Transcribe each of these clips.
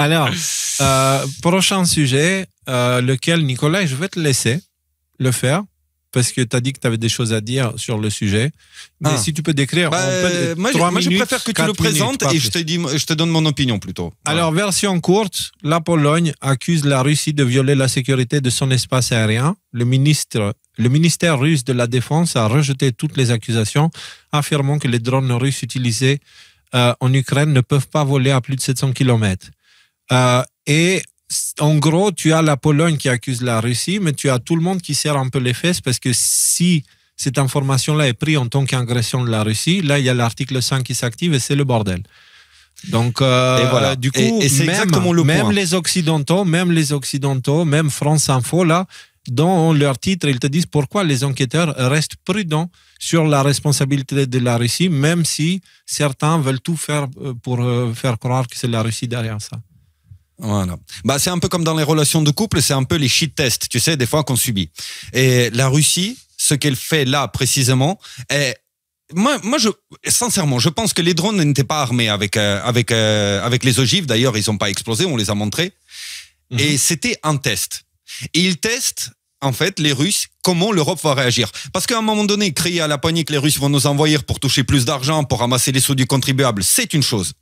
Alors, prochain sujet, lequel, Nicolas, je vais te laisser le faire. Parce que tu as dit que tu avais des choses à dire sur le sujet. Mais si tu peux décrire... moi, je préfère que tu le présentes et je te donne mon opinion plutôt. Alors, version courte, la Pologne accuse la Russie de violer la sécurité de son espace aérien. Le ministère russe de la Défense a rejeté toutes les accusations, affirmant que les drones russes utilisés en Ukraine ne peuvent pas voler à plus de 700 km. Et en gros, tu as la Pologne qui accuse la Russie, mais tu as tout le monde qui serre un peu les fesses parce que si cette information-là est prise en tant qu'agression de la Russie, là, il y a l'article 5 qui s'active et c'est le bordel. Donc, voilà. Du coup, même les Occidentaux, même France Info, là, dans leur titre, ils te disent pourquoi les enquêteurs restent prudents sur la responsabilité de la Russie, même si certains veulent tout faire pour faire croire que c'est la Russie derrière ça. Voilà. C'est un peu comme dans les relations de couple, c'est un peu les shit tests, tu sais, des fois qu'on subit. Et la Russie, ce qu'elle fait là précisément, sincèrement, je pense que les drones n'étaient pas armés avec les ogives. D'ailleurs, ils n'ont pas explosé, on les a montrés. Et c'était un test. Et ils testent, en fait, les Russes, comment l'Europe va réagir. Parce qu'à un moment donné, crier à la panique, les Russes vont nous envahir pour toucher plus d'argent, pour ramasser les sous du contribuable, c'est une chose.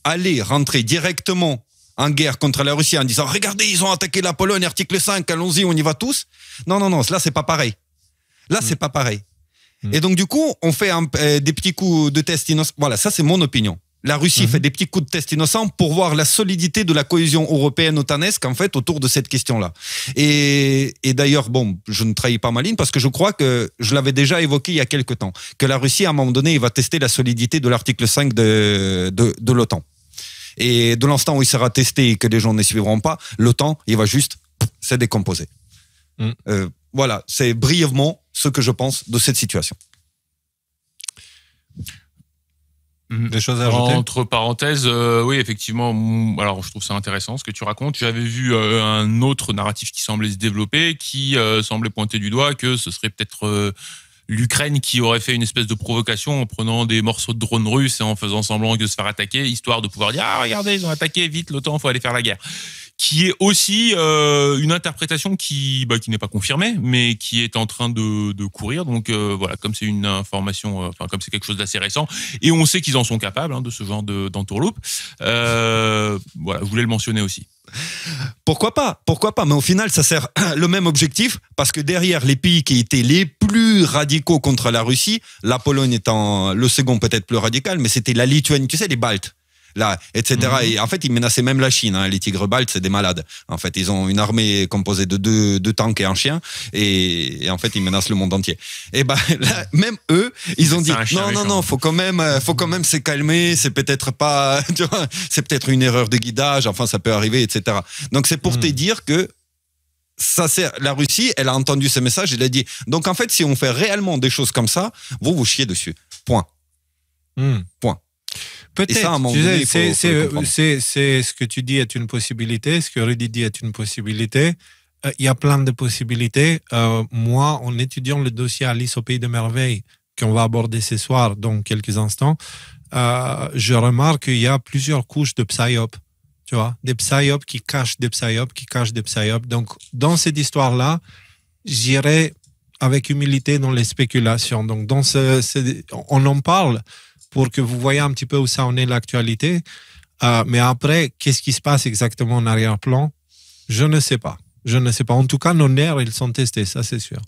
Aller rentrer directement en guerre contre la Russie en disant « Regardez, ils ont attaqué la Pologne, article 5, allons-y, on y va tous ». Non, là, c'est pas pareil. Là, c'est pas pareil. Et donc, du coup, on fait des petits coups de test innocents. Voilà, ça, c'est mon opinion. La Russie fait des petits coups de test innocents pour voir la solidité de la cohésion européenne otanesque, en fait, autour de cette question-là. Et d'ailleurs, je ne trahis pas ma ligne parce que je crois que je l'avais déjà évoqué il y a quelque temps, que la Russie, à un moment donné, il va tester la solidité de l'article 5 de l'OTAN. Et de l'instant où il sera testé et que les gens ne suivront pas, l'OTAN, il va juste se décomposer. Voilà, c'est brièvement ce que je pense de cette situation. Des choses à ajouter ? Entre parenthèses, oui, effectivement, alors je trouve ça intéressant ce que tu racontes. J'avais vu un autre narratif qui semblait se développer, qui semblait pointer du doigt que ce serait peut-être l'Ukraine qui aurait fait une espèce de provocation en prenant des morceaux de drones russes et en faisant semblant de se faire attaquer, histoire de pouvoir dire « Ah, regardez, ils ont attaqué, vite, l'OTAN, il faut aller faire la guerre ». Qui est aussi une interprétation qui n'est pas confirmée, mais qui est en train de courir. Donc voilà, comme c'est une information, comme c'est quelque chose d'assez récent, et on sait qu'ils en sont capables de ce genre d'entourloupe. Voilà, je voulais le mentionner aussi. Pourquoi pas, mais au final, ça sert le même objectif, parce que derrière les pays qui étaient les plus radicaux contre la Russie, la Pologne étant le second peut-être plus radical, mais c'était la Lituanie, tu sais, les Baltes. Là, etc. Et en fait, ils menaçaient même la Chine. Les tigres baltes, c'est des malades. En fait, ils ont une armée composée de deux tanks et un chien. Et en fait, ils menacent le monde entier. Et là, même eux, ils ont dit non, faut quand même se calmer. C'est peut-être pas, tu vois, c'est peut-être une erreur de guidage. Enfin, ça peut arriver, etc. Donc, c'est pour te dire que ça sert. La Russie, elle a entendu ce message. Elle a dit. Donc, en fait, si on fait réellement des choses comme ça, vous chiez dessus. Point. Point. Peut-être, c'est ce que tu dis est une possibilité, ce que Rudy dit est une possibilité. Il y a plein de possibilités. Moi, en étudiant le dossier Alice au Pays de Merveilles, qu'on va aborder ce soir dans quelques instants, je remarque qu'il y a plusieurs couches de psyop. Tu vois, des psyops qui cachent des psyops, qui cachent des psyops. Donc, dans cette histoire-là, j'irai avec humilité dans les spéculations. Donc, on en parle pour que vous voyez un petit peu où ça en est l'actualité. Mais après, qu'est-ce qui se passe exactement en arrière-plan? Je ne sais pas. En tout cas, nos nerfs, ils sont testés, ça c'est sûr.